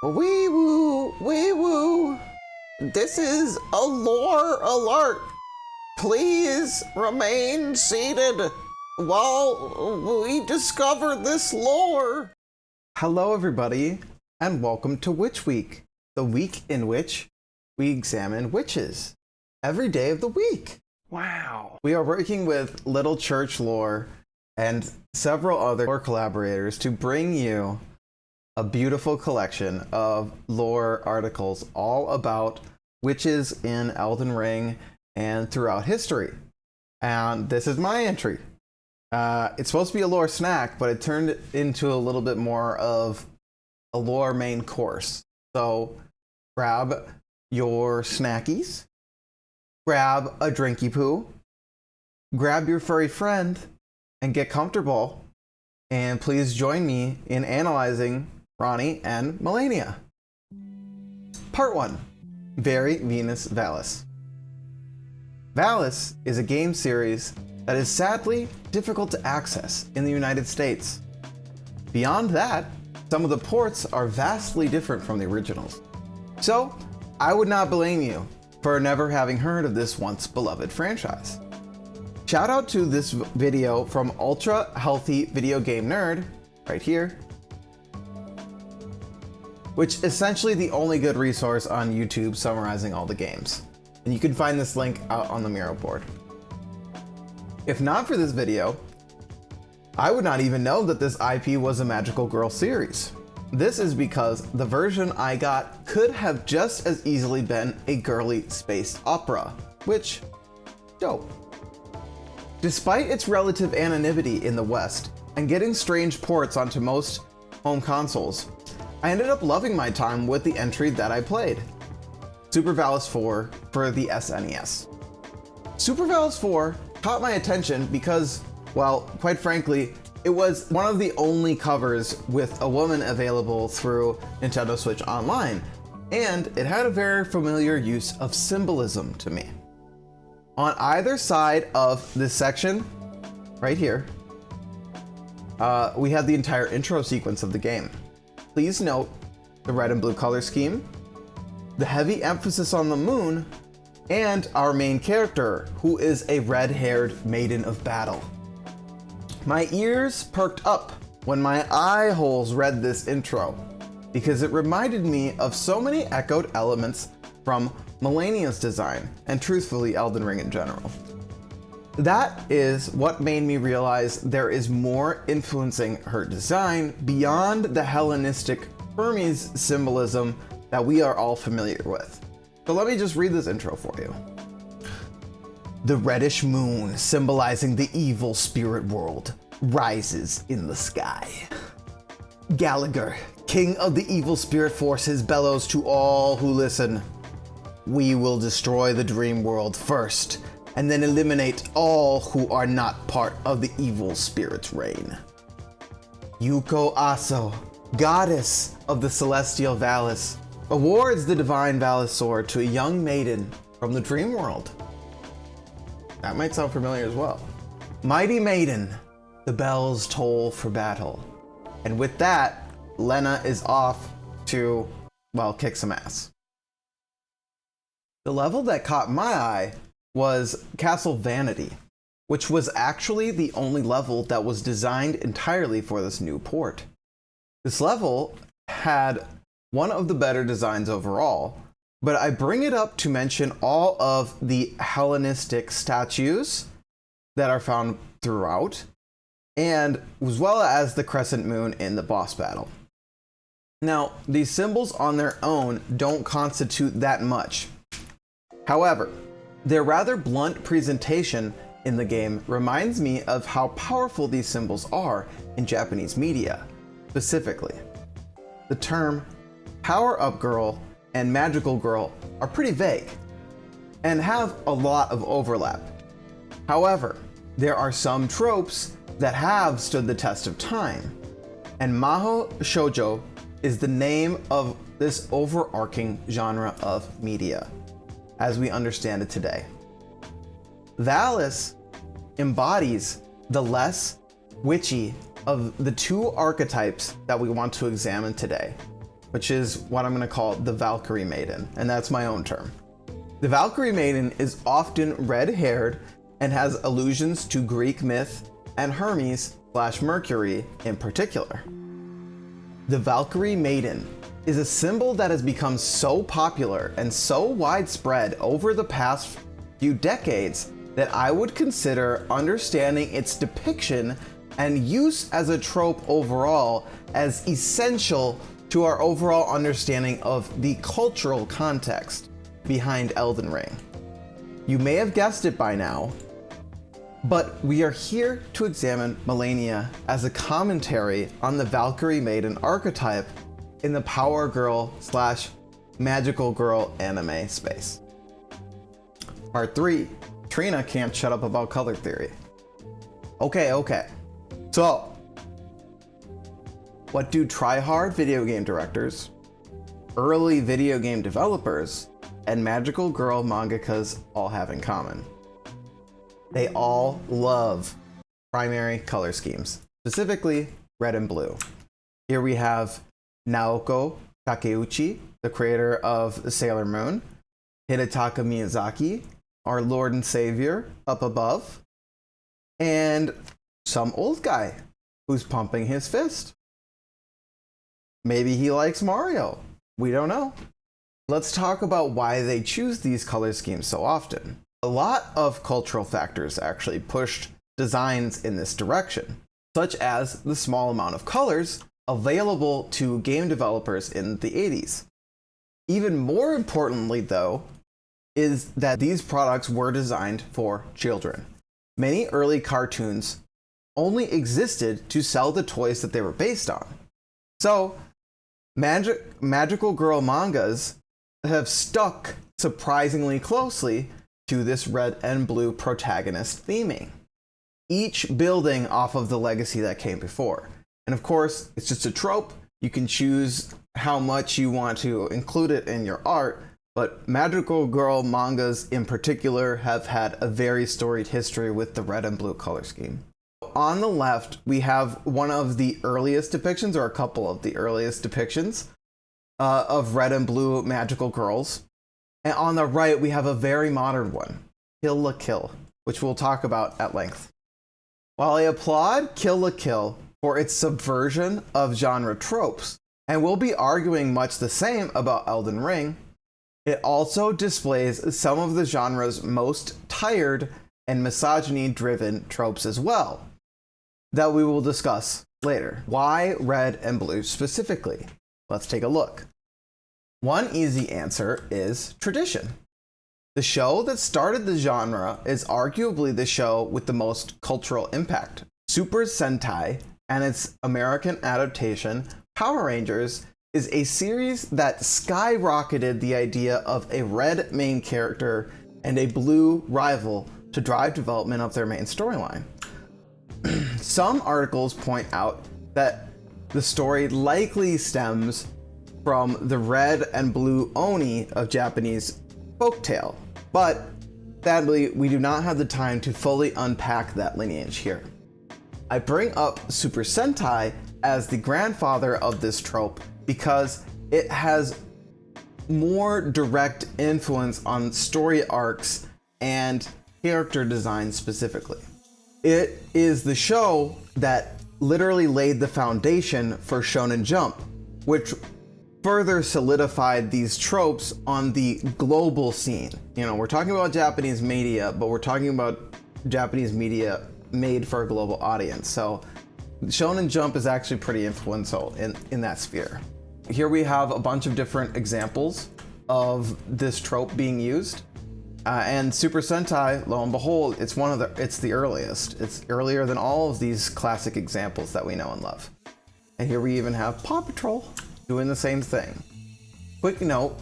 Wee woo, wee woo. This is a lore alert. Please remain seated while we discover this lore. Hello, everybody, and welcome to Witch Week, the week in which we examine witches every day of the week. Wow. We are working with Little Church Lore and several other lore collaborators to bring you a beautiful collection of lore articles all about witches in Elden Ring and throughout history. And this is my entry. It's supposed to be a lore snack, but it turned into a little bit more of a lore main course. So grab your snackies, grab a drinky poo, grab your furry friend, and get comfortable. And please join me in analyzing Ranni and Malenia. Part 1. Very Venus Valis. Valis is a game series that is sadly difficult to access in the United States. Beyond that, some of the ports are vastly different from the originals. So, I would not blame you for never having heard of this once beloved franchise. Shout out to this video from Ultra Healthy Video Game Nerd, right here, which is essentially the only good resource on YouTube summarizing all the games. And you can find this link out on the Miro board. If not for this video, I would not even know that this IP was a Magical Girl series. This is because the version I got could have just as easily been a girly space opera, which, dope. Despite its relative anonymity in the West and getting strange ports onto most home consoles, I ended up loving my time with the entry that I played, Super Valis 4 for the SNES. Super Valis 4 caught my attention because, well, quite frankly, it was one of the only covers with a woman available through Nintendo Switch Online, and it had a very familiar use of symbolism to me. On either side of this section, right here, we have the entire intro sequence of the game. Please note the red and blue color scheme, the heavy emphasis on the moon, and our main character, who is a red-haired maiden of battle. My ears perked up when my eye holes read this intro, because it reminded me of so many echoed elements from Malenia's design, and truthfully Elden Ring in general. That is what made me realize there is more influencing her design beyond the Hellenistic Hermes symbolism that we are all familiar with. So let me just read this intro for you. The reddish moon, symbolizing the evil spirit world, rises in the sky. Gallagher, king of the evil spirit forces, bellows to all who listen. We will destroy the dream world first, and then eliminate all who are not part of the evil spirit's reign. Yuko Aso, goddess of the celestial Valis, awards the divine Valis sword to a young maiden from the dream world. That might sound familiar as well. Mighty maiden, the bells toll for battle. And with that, Lena is off to, well, kick some ass. The level that caught my eye was Castle Vanity, which was actually the only level that was designed entirely for this new port. This level had one of the better designs overall, but I bring it up to mention all of the Hellenistic statues that are found throughout, and as well as the crescent moon in the boss battle. Now, these symbols on their own don't constitute that much. However, their rather blunt presentation in the game reminds me of how powerful these symbols are in Japanese media. Specifically, the term power-up girl and magical girl are pretty vague and have a lot of overlap. However, there are some tropes that have stood the test of time, and Maho Shoujo is the name of this overarching genre of media, as we understand it today. Valis embodies the less witchy of the two archetypes that we want to examine today. which is what I'm going to call the Valkyrie Maiden, and that's my own term. The Valkyrie Maiden is often red-haired and has allusions to Greek myth and Hermes/Mercury in particular. The Valkyrie Maiden is a symbol that has become so popular and so widespread over the past few decades that I would consider understanding its depiction and use as a trope overall as essential to our overall understanding of the cultural context behind Elden Ring. You may have guessed it by now, but we are here to examine Malenia as a commentary on the Valkyrie Maiden archetype in the power girl / magical girl anime space. Part 3, Trina can't shut up about color theory. Okay. So, what do try-hard video game directors, early video game developers, and magical girl mangakas all have in common? They all love primary color schemes, specifically red and blue. Here we have Naoko Takeuchi, the creator of Sailor Moon, Hidetaka Miyazaki, our Lord and Savior up above, and some old guy who's pumping his fist. Maybe he likes Mario. We don't know. Let's talk about why they choose these color schemes so often. A lot of cultural factors actually pushed designs in this direction, such as the small amount of colors available to game developers in the 80s. Even more importantly, though, is that these products were designed for children. Many early cartoons only existed to sell the toys that they were based on. So, magical girl mangas have stuck surprisingly closely to this red and blue protagonist theming, each building off of the legacy that came before. And of course, it's just a trope. You can choose how much you want to include it in your art, but magical girl mangas in particular have had a very storied history with the red and blue color scheme. On the left, we have one of the earliest depictions, or a couple of the earliest depictions, of red and blue magical girls. And on the right, we have a very modern one, Kill la Kill, which we'll talk about at length. While I applaud Kill la Kill for its subversion of genre tropes, and we'll be arguing much the same about Elden Ring, it also displays some of the genre's most tired and misogyny-driven tropes as well, that we will discuss later. Why red and blue specifically? Let's take a look. One easy answer is tradition. The show that started the genre is arguably the show with the most cultural impact. Super Sentai and its American adaptation, Power Rangers, is a series that skyrocketed the idea of a red main character and a blue rival to drive development of their main storyline. Some articles point out that the story likely stems from the red and blue Oni of Japanese folktale, but sadly, we do not have the time to fully unpack that lineage here. I bring up Super Sentai as the grandfather of this trope because it has more direct influence on story arcs and character design specifically. It is the show that literally laid the foundation for Shonen Jump, which further solidified these tropes on the global scene. You know, we're talking about Japanese media, but we're talking about Japanese media made for a global audience. So Shonen Jump is actually pretty influential in that sphere. Here we have a bunch of different examples of this trope being used. And Super Sentai, lo and behold, it's the earliest. It's earlier than all of these classic examples that we know and love. And here we even have Paw Patrol doing the same thing. Quick note,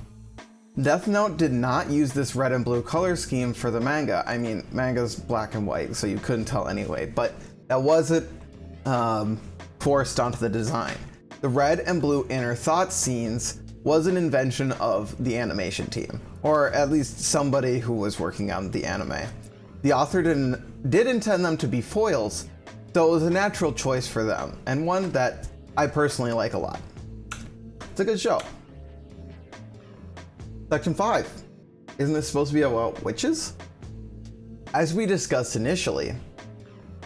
Death Note did not use this red and blue color scheme for the manga. I mean, manga's black and white, so you couldn't tell anyway, but that wasn't forced onto the design. The red and blue inner thought scenes was an invention of the animation team, or at least somebody who was working on the anime. The author did intend them to be foils, so it was a natural choice for them, and one that I personally like a lot. It's a good show. Section 5. Isn't this supposed to be about witches? As we discussed initially,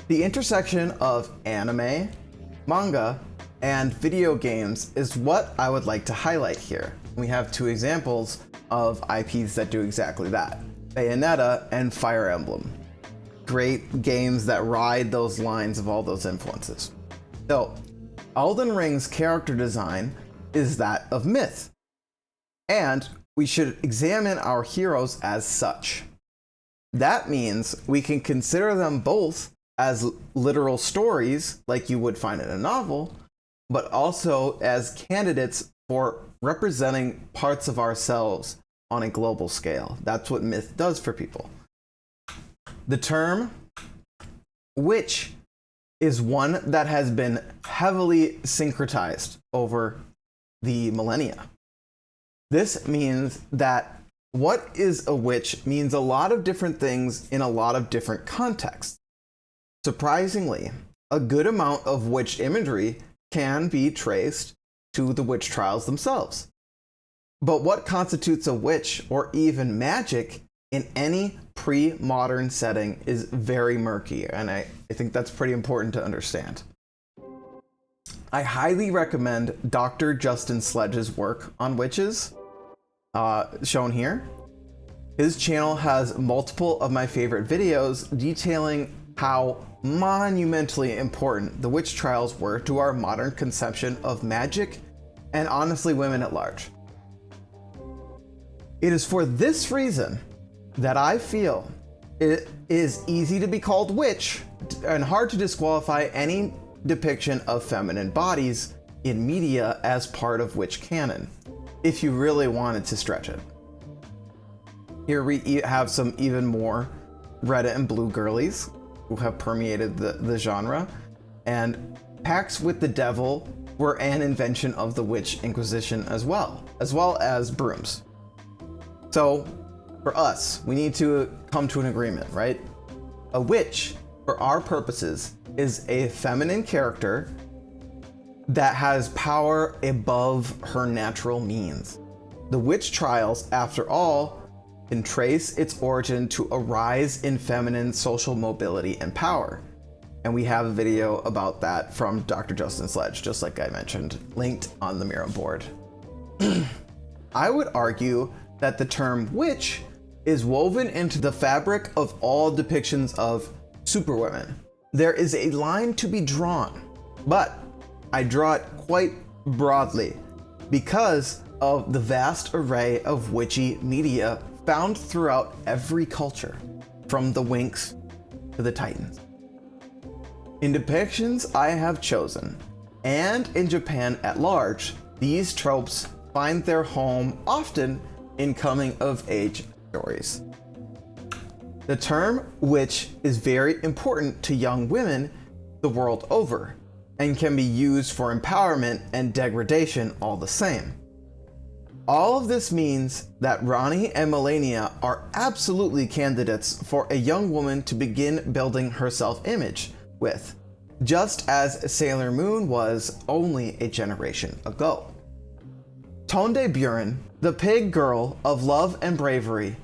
the intersection of anime, manga, and video games is what I would like to highlight here. We have two examples of IPs that do exactly that. Bayonetta and Fire Emblem. Great games that ride those lines of all those influences. So, Elden Ring's character design is that of myth, and we should examine our heroes as such. That means we can consider them both as literal stories like you would find in a novel, but also as candidates for representing parts of ourselves on a global scale. That's what myth does for people. The term witch is one that has been heavily syncretized over the millennia. This means that what is a witch means a lot of different things in a lot of different contexts. Surprisingly, a good amount of witch imagery can be traced to the witch trials themselves. But what constitutes a witch or even magic in any pre-modern setting is very murky, and I think that's pretty important to understand. I highly recommend Dr. Justin Sledge's work on witches, shown here. His channel has multiple of my favorite videos detailing how monumentally important the witch trials were to our modern conception of magic and honestly women at large. It is for this reason that I feel it is easy to be called witch and hard to disqualify any depiction of feminine bodies in media as part of witch canon, if you really wanted to stretch it. Here we have some even more red and blue girlies who have permeated the genre, and pacts with the devil were an invention of the witch inquisition as well as brooms. So for us, we need to come to an agreement, right? A witch, for our purposes, is a feminine character that has power above her natural means. The witch trials, after all, can trace its origin to a rise in feminine social mobility and power. And we have a video about that from Dr. Justin Sledge, just like I mentioned, linked on the Miro board. I would argue that the term witch is woven into the fabric of all depictions of superwomen. There is a line to be drawn, but I draw it quite broadly because of the vast array of witchy media found throughout every culture, from the Winx to the Titans. In depictions I have chosen, and in Japan at large, these tropes find their home often in coming-of-age stories. The term witch is very important to young women the world over, and can be used for empowerment and degradation all the same. All of this means that Ranni and Malenia are absolutely candidates for a young woman to begin building her self-image with, just as Sailor Moon was only a generation ago. Tonde Buren, the pig girl of love and bravery,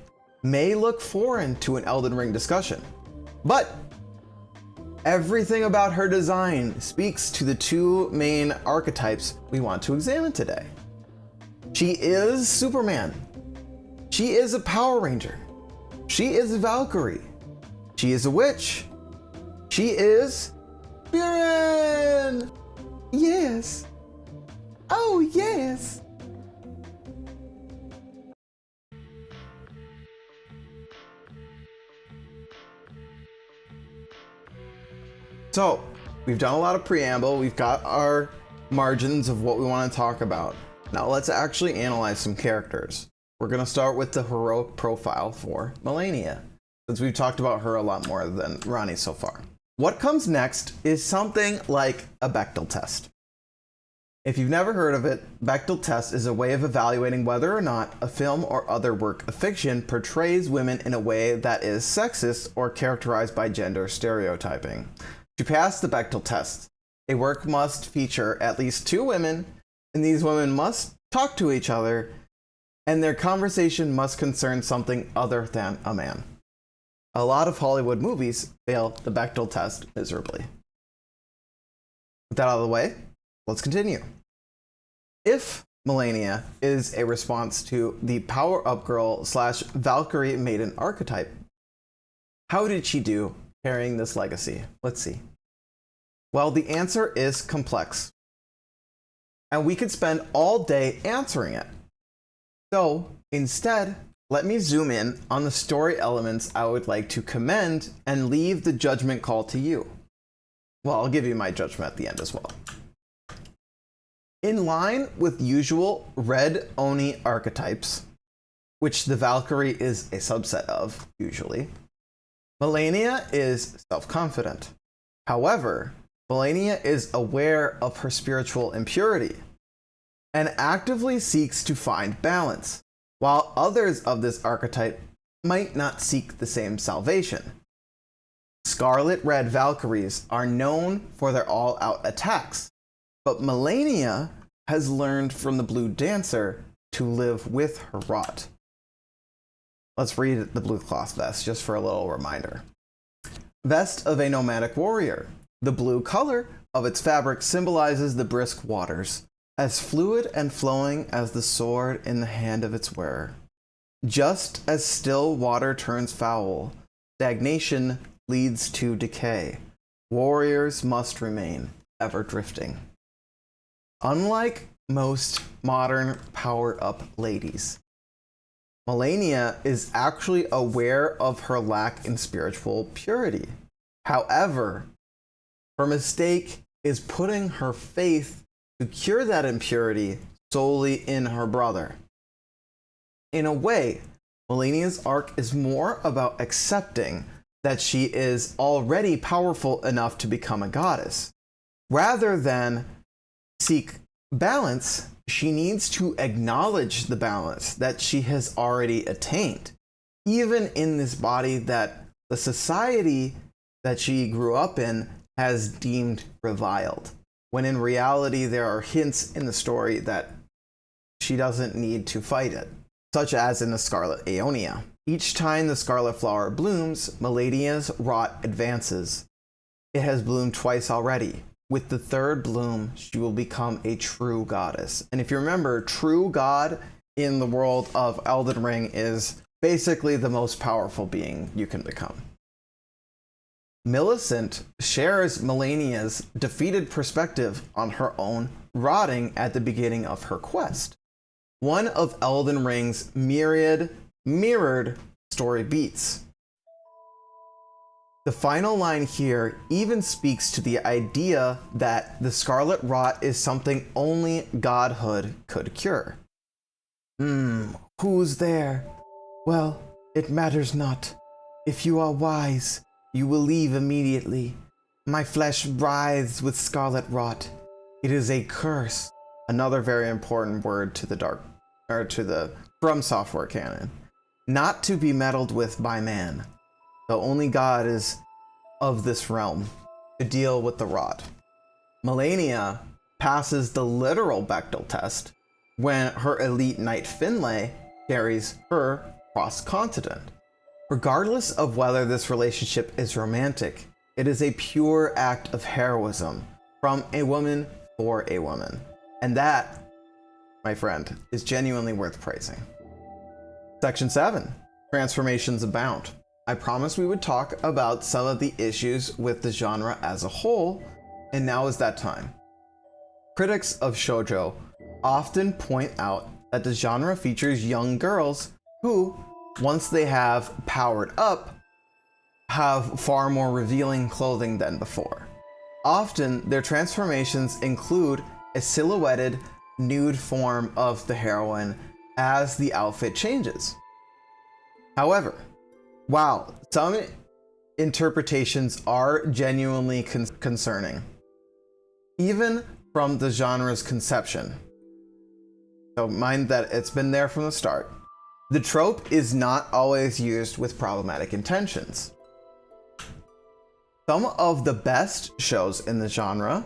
may look foreign to an Elden Ring discussion, but everything about her design speaks to the two main archetypes we want to examine today. She is Superman. She is a Power Ranger. She is a Valkyrie. She is a witch. She is Buren! Yes. Oh, yes. So, we've done a lot of preamble. We've got our margins of what we want to talk about. Now let's actually analyze some characters. We're going to start with the heroic profile for Malenia, since we've talked about her a lot more than Ranni so far. What comes next is something like a Bechdel test. If you've never heard of it, Bechdel test is a way of evaluating whether or not a film or other work of fiction portrays women in a way that is sexist or characterized by gender stereotyping. To pass the Bechdel test, a work must feature at least 2 women and these women must talk to each other, and their conversation must concern something other than a man. A lot of Hollywood movies fail the Bechdel test miserably. With that out of the way, let's continue. If Malenia is a response to the power-up girl / Valkyrie Maiden archetype, how did she do carrying this legacy? Let's see. Well, the answer is complex, and we could spend all day answering it. So instead, let me zoom in on the story elements I would like to commend and leave the judgment call to you. Well, I'll give you my judgment at the end as well. In line with usual red Oni archetypes, which the Valkyrie is a subset of, usually, Malenia is self-confident. However, Malenia is aware of her spiritual impurity and actively seeks to find balance, while others of this archetype might not seek the same salvation. Scarlet Red Valkyries are known for their all-out attacks, but Malenia has learned from the Blue Dancer to live with her rot. Let's read the blue cloth vest just for a little reminder. Vest of a nomadic warrior. The blue color of its fabric symbolizes the brisk waters, as fluid and flowing as the sword in the hand of its wearer. Just as still water turns foul, stagnation leads to decay. Warriors must remain ever drifting. Unlike most modern power-up ladies, Malenia is actually aware of her lack in spiritual purity. However, her mistake is putting her faith to cure that impurity solely in her brother. In a way, Malenia's arc is more about accepting that she is already powerful enough to become a goddess. Rather than seek balance, she needs to acknowledge the balance that she has already attained, even in this body that the society that she grew up in has deemed reviled, when in reality there are hints in the story that she doesn't need to fight it, such as in the Scarlet Aeonia. Each time the scarlet flower blooms, Malenia's rot advances. It has bloomed twice already. With the third bloom, she will become a true goddess. And if you remember, true god in the world of Elden Ring is basically the most powerful being you can become. Millicent shares Malenia's defeated perspective on her own rotting at the beginning of her quest. One of Elden Ring's mirrored story beats. The final line here even speaks to the idea that the scarlet rot is something only godhood could cure. Who's there? Well, it matters not. If you are wise, you will leave immediately. My flesh writhes with scarlet rot. It is a curse. Another very important word to the From Software canon. Not to be meddled with by man. The only god is of this realm to deal with the rot. Malenia passes the literal Bechdel test when her elite knight Finlay carries her cross-continent. Regardless of whether this relationship is romantic, it is a pure act of heroism from a woman for a woman. And that, my friend, is genuinely worth praising. Section 7. Transformations abound. I promised we would talk about some of the issues with the genre as a whole, and now is that time. Critics of shoujo often point out that the genre features young girls who, once they have powered up, have far more revealing clothing than before. Often, their transformations include a silhouetted, nude form of the heroine as the outfit changes. However, while some interpretations are genuinely concerning, even from the genre's conception, so mind that it's been there from the start, the trope is not always used with problematic intentions. Some of the best shows in the genre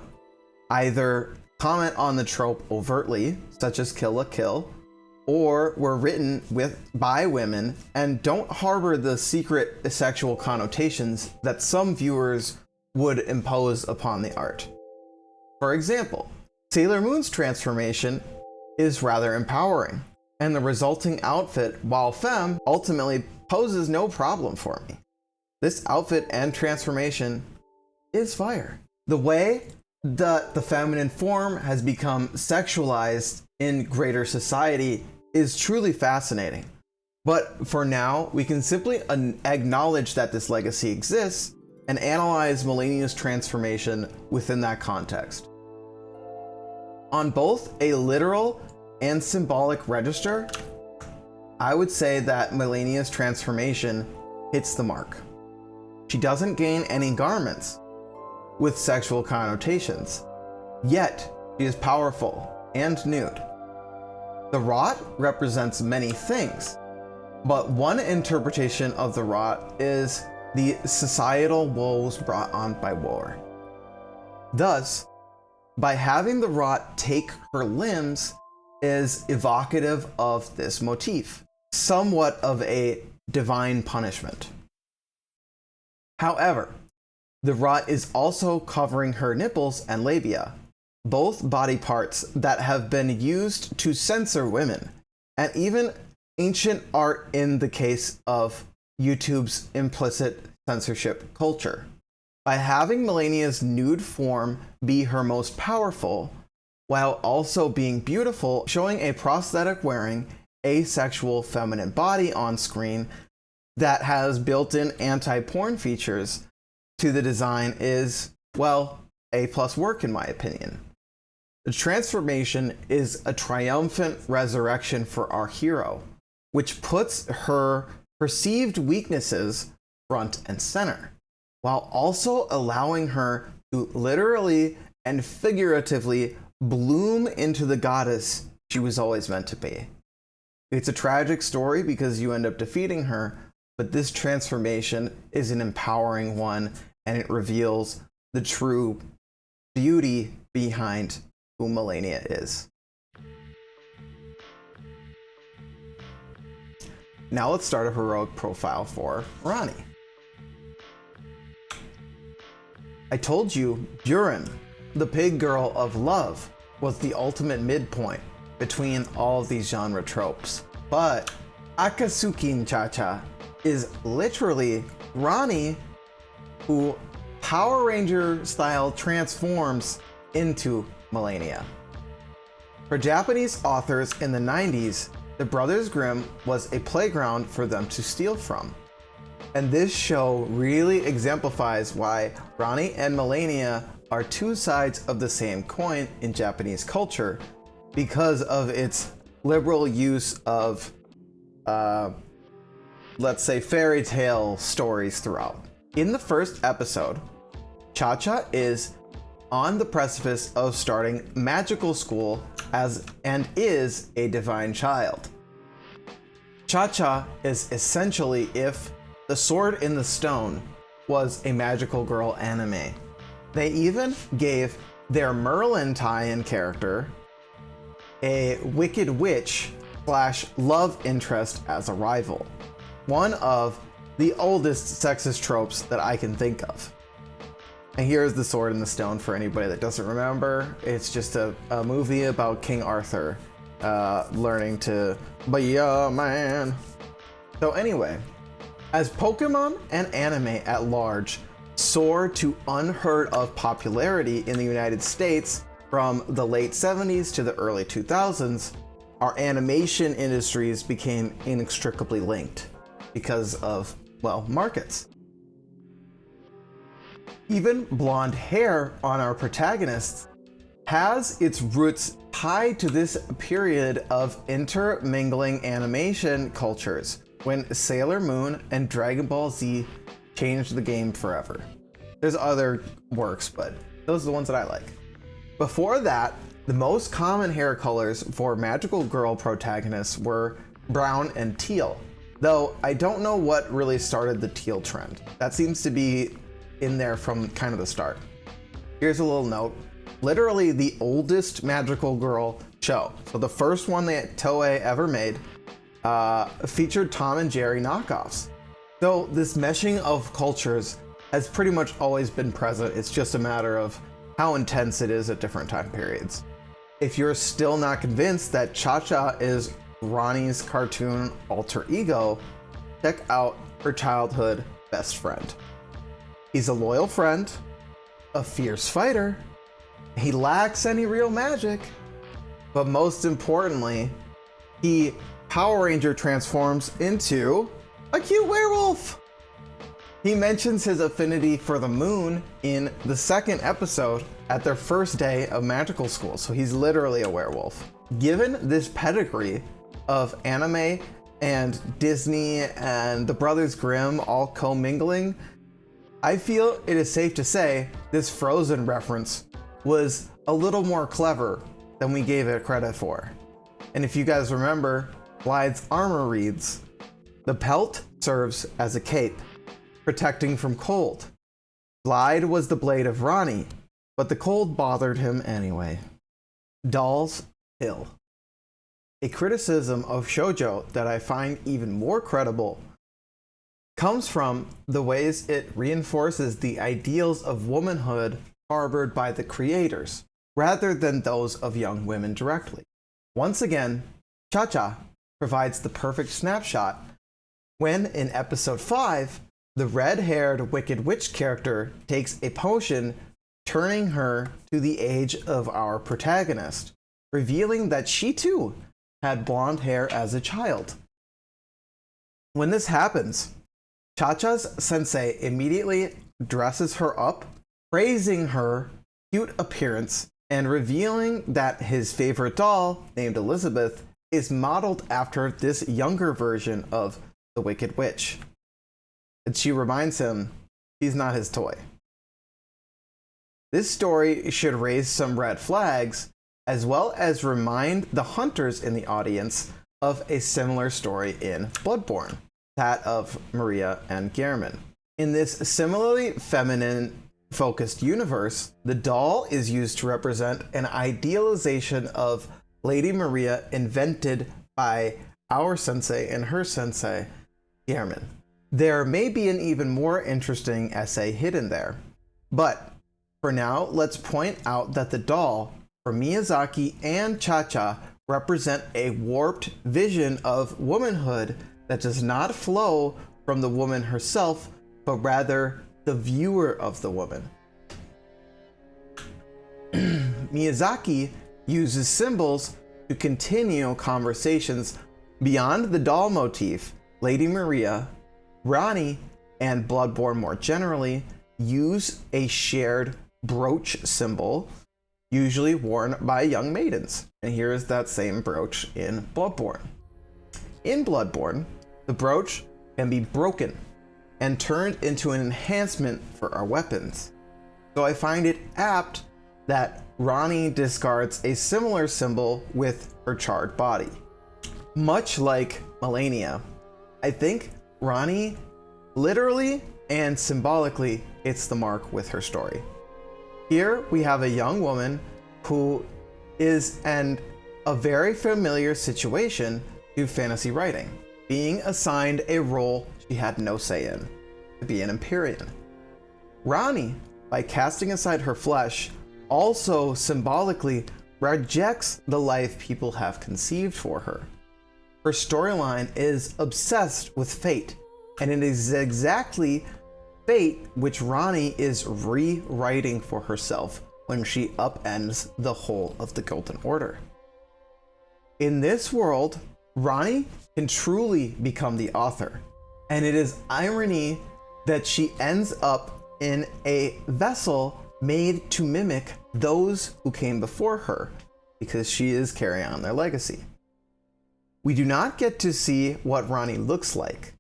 either comment on the trope overtly, such as kill la kill, or were written by women and don't harbor the secret sexual connotations that some viewers would impose upon the art. For example, Sailor Moon's transformation is rather empowering, and the resulting outfit, while femme, ultimately poses no problem for me. This outfit and transformation is fire. The way that the feminine form has become sexualized in greater society is truly fascinating. But for now, we can simply acknowledge that this legacy exists and analyze Malenia's transformation within that context. On both a literal and symbolic register, I would say that Malenia's transformation hits the mark. She doesn't gain any garments with sexual connotations, yet she is powerful and nude. The rot represents many things, but one interpretation of the rot is the societal woes brought on by war. Thus, by having the rot take her limbs is evocative of this motif, somewhat of a divine punishment. However, the rot is also covering her nipples and labia, both body parts that have been used to censor women, and even ancient art in the case of YouTube's implicit censorship culture. By having Malenia's nude form be her most powerful, while also being beautiful, showing a prosthetic wearing asexual feminine body on screen that has built-in anti-porn features to the design is, well, A+ work in my opinion. The transformation is a triumphant resurrection for our hero, which puts her perceived weaknesses front and center, while also allowing her to literally and figuratively bloom into the goddess she was always meant to be. It's a tragic story because you end up defeating her, but this transformation is an empowering one, and it reveals the true beauty behind who Malenia is. Now let's start a heroic profile for Ranni. I told you Buren, the pig girl of love, was the ultimate midpoint between all of these genre tropes. But Akatsuki Cha-Cha is literally Ranni, who Power Ranger style transforms into Malenia. For Japanese authors in the 90s, the Brothers Grimm was a playground for them to steal from. And this show really exemplifies why Ranni and Malenia are two sides of the same coin in Japanese culture because of its liberal use of, let's say, fairy tale stories throughout. In the first episode, Cha-Cha is on the precipice of starting magical school and is a divine child. Cha-Cha is essentially if The Sword in the Stone was a magical girl anime. They even gave their Merlin tie-in character a wicked witch / love interest as a rival. One of the oldest sexist tropes that I can think of. And here's The Sword in the Stone for anybody that doesn't remember. It's just a movie about King Arthur learning to be a man. So anyway, as Pokemon and anime at large soared to unheard of popularity in the United States from the late 70s to the early 2000s, our animation industries became inextricably linked because of, well, markets. Even blonde hair on our protagonists has its roots tied to this period of intermingling animation cultures when Sailor Moon and Dragon Ball Z changed the game forever. There's other works, but those are the ones that I like. Before that, the most common hair colors for magical girl protagonists were brown and teal, though I don't know what really started the teal trend. That seems to be in there from kind of the start. Here's a little note. literally the oldest magical girl show. So the first one that Toei ever made featured Tom and Jerry knockoffs. So this meshing of cultures has pretty much always been present. It's just a matter of how intense it is at different time periods. If you're still not convinced that Cha-Cha is Ranni's cartoon alter ego, check out her childhood best friend. He's a loyal friend, a fierce fighter, he lacks any real magic, but most importantly, he Power Ranger transforms into a cute werewolf. He mentions his affinity for the moon in the second episode at their first day of magical school, so he's literally a werewolf. Given this pedigree of anime and Disney and the Brothers Grimm all commingling, I feel it is safe to say this Frozen reference was a little more clever than we gave it credit for. And if you guys remember, Blythe's armor reads, "The pelt serves as a cape, protecting from cold. Blythe was the blade of Ranni, but the cold bothered him anyway." Dolls ill. A criticism of shoujo that I find even more credible comes from the ways it reinforces the ideals of womanhood harbored by the creators, rather than those of young women directly. Once again, Cha-Cha provides the perfect snapshot when, in episode 5, the red-haired Wicked Witch character takes a potion, turning her to the age of our protagonist, revealing that she too had blonde hair as a child. When this happens, Cha-Cha's sensei immediately dresses her up, praising her cute appearance and revealing that his favorite doll, named Elizabeth, is modeled after this younger version of the Wicked Witch. And she reminds him he's not his toy. This story should raise some red flags, as well as remind the hunters in the audience of a similar story in Bloodborne, that of Maria and Gehrman. In this similarly feminine-focused universe, the doll is used to represent an idealization of Lady Maria invented by our sensei and her sensei, Gehrman. There may be an even more interesting essay hidden there, but for now, let's point out that the doll, for Miyazaki and Cha-Cha, represent a warped vision of womanhood that does not flow from the woman herself, but rather the viewer of the woman. Miyazaki uses symbols to continue conversations beyond the doll motif. Lady Maria, Ranni, and Bloodborne more generally use a shared brooch symbol, usually worn by young maidens. And here is that same brooch in Bloodborne. In Bloodborne, the brooch can be broken and turned into an enhancement for our weapons. So I find it apt that Ranni discards a similar symbol with her charred body. Much like Malenia, I think Ranni literally and symbolically hits the mark with her story. Here we have a young woman who is in a very familiar situation to fantasy writing, being assigned a role she had no say in, to be an Empyrean. Ranni, by casting aside her flesh, also symbolically rejects the life people have conceived for her. Her storyline is obsessed with fate, and it is exactly fate which Ranni is rewriting for herself when she upends the whole of the Golden Order. In this world, Ranni can truly become the author, and it is irony that she ends up in a vessel made to mimic those who came before her, because she is carrying on their legacy. We do not get to see what Ranni looks like.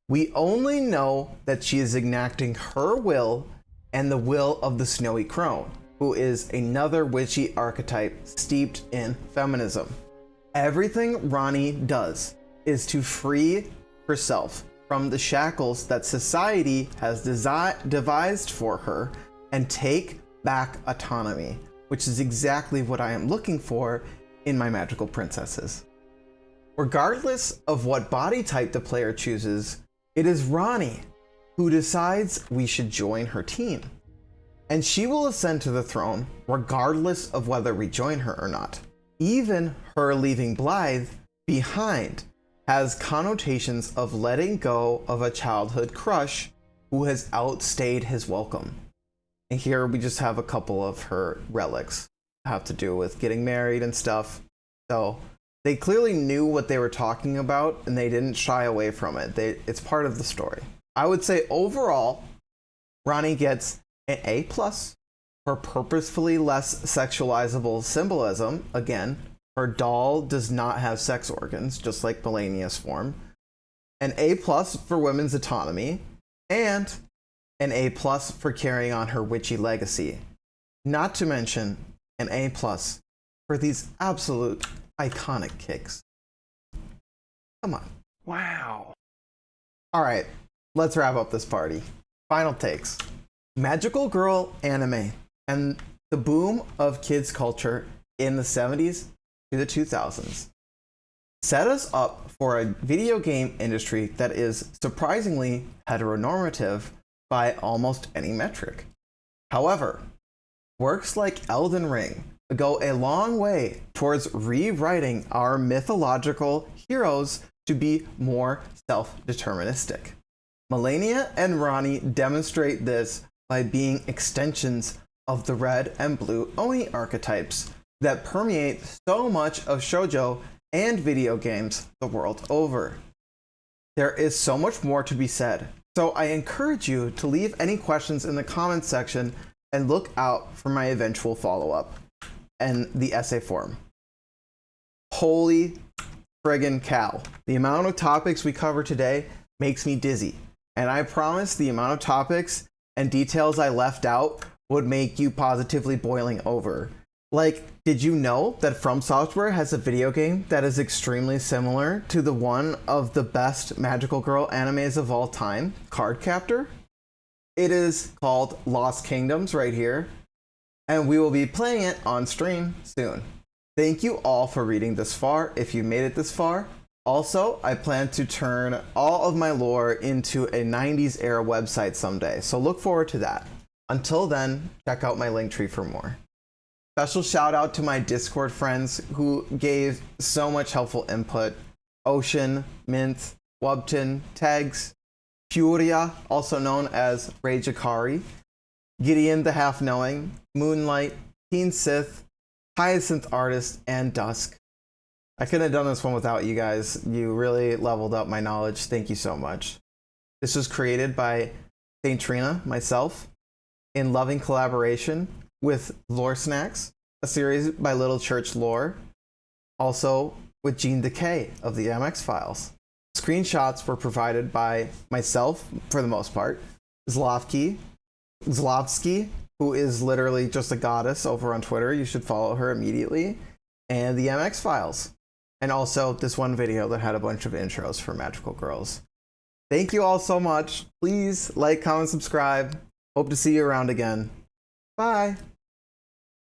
We only know that she is enacting her will and the will of the Snowy Crone, who is another witchy archetype steeped in feminism. Everything Ranni does is to free herself from the shackles that society has devised for her and take back autonomy, which is exactly what I am looking for in my magical princesses. Regardless of what body type the player chooses, it is Ranni who decides we should join her team. And she will ascend to the throne regardless of whether we join her or not. Even her leaving Blythe behind has connotations of letting go of a childhood crush who has outstayed his welcome. And here we just have a couple of her relics have to do with getting married and stuff. So they clearly knew what they were talking about and they didn't shy away from it. It's part of the story. I would say overall, Ranni gets an A+ for purposefully less sexualizable symbolism. Again, her doll does not have sex organs, just like Malenia's form. An A+ for women's autonomy, and an A+ for carrying on her witchy legacy. Not to mention an A+ for these absolute iconic kicks. Come on. Wow. All right, let's wrap up this party. Final takes. Magical girl anime and the boom of kids culture in the 70s to the 2000s set us up for a video game industry that is surprisingly heteronormative by almost any metric. However, works like Elden Ring go a long way towards rewriting our mythological heroes to be more self-deterministic. Malenia and Ranni demonstrate this by being extensions of the red and blue Oni archetypes that permeate so much of shoujo and video games the world over. There is so much more to be said, so I encourage you to leave any questions in the comments section and look out for my eventual follow-up and the essay form. Holy friggin' cow. The amount of topics we cover today makes me dizzy, and I promise the amount of topics and details I left out would make you positively boiling over. Like, did you know that From Software has a video game that is extremely similar to the one of the best magical girl animes of all time, Cardcaptor? It is called Lost Kingdoms right here, and we will be playing it on stream soon. Thank you all for reading this far, if you made it this far. Also, I plan to turn all of my lore into a 90s era website someday, so look forward to that. Until then, check out my Linktree for more. Special shout out to my Discord friends who gave so much helpful input. Ocean, Mint, Wubton, Tags, Furia, also known as Rage Akari, Gideon the Half Knowing, Moonlight, Teen Sith, Hyacinth Artist, and Dusk. I couldn't have done this one without you guys. You really leveled up my knowledge. Thank you so much. This was created by Saint Trina, myself, in loving collaboration with Lore Snacks, a series by Little Church Lore, also with Gene Decay of the MX Files. Screenshots were provided by myself, for the most part, Zlovsky, who is literally just a goddess over on Twitter. You should follow her immediately, and the MX Files. And also this one video that had a bunch of intros for magical girls. Thank you all so much. Please like, comment, subscribe. Hope to see you around again. Bye.